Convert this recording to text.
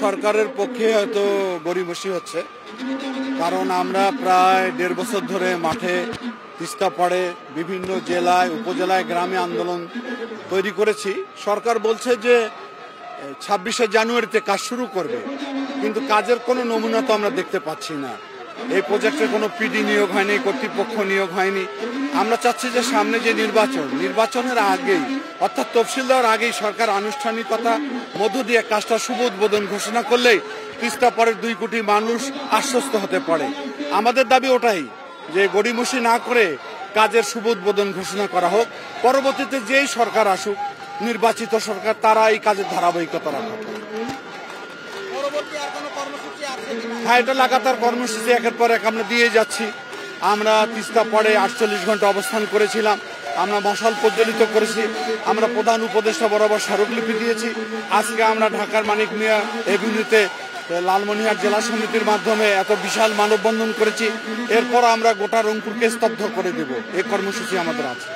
সরকারের পক্ষে হয়তো গড়িমসি হচ্ছে, কারণ আমরা প্রায় 1.5 বছর ধরে মাঠে তিস্তা পাড়ে বিভিন্ন জেলায় উপজেলায় গ্রামে আন্দোলন তৈরি করেছি। সরকার বলছে যে 26শে জানুয়ারিতে কাজ শুরু করবে, কিন্তু কাজের কোনো নমুনা তো আমরা দেখতে পাচ্ছি না। এই প্রজেক্টে কোনো পিডি নিয়োগ হয়নি, কর্তৃপক্ষ নিয়োগ হয়নি। আমরা চাচ্ছি যে সামনে যে নির্বাচনের আগেই অর্থাৎ তফসিল দেওয়ার আগেই সরকার আনুষ্ঠানিকতা মধ্য দিয়ে কাজটা শুভ উদ্বোধন ঘোষণা করলেই তিস্তা পাড়ের 2 কোটি মানুষ আশ্বস্ত হতে পারে। আমাদের দাবি ওটাই যে গড়িমসি না করে কাজের শুভ উদ্বোধন ঘোষণা করা হোক। পরবর্তীতে যেই সরকার আসুক, নির্বাচিত সরকার, তারা এই কাজের ধারাবাহিকতা রাখা। হ্যাঁ, এটা লাগাতার কর্মসূচি একের পর এক আমরা দিয়ে যাচ্ছি। আমরা তিস্তা পাড়ে 48 ঘন্টা অবস্থান করেছিলাম, আমরা মশাল প্রজ্বলিত করেছি, আমরা প্রধান উপদেষ্টা বরাবর স্মারকলিপি দিয়েছি। আজকে আমরা ঢাকার মানিক মিয়া এভিনিউতে লালমনিরহাট জেলা সমিতির মাধ্যমে এত বিশাল মানববন্ধন করেছি। এরপর আমরা গোটা রংপুরকে স্তব্ধ করে দেব, এই কর্মসূচি আমাদের আছে।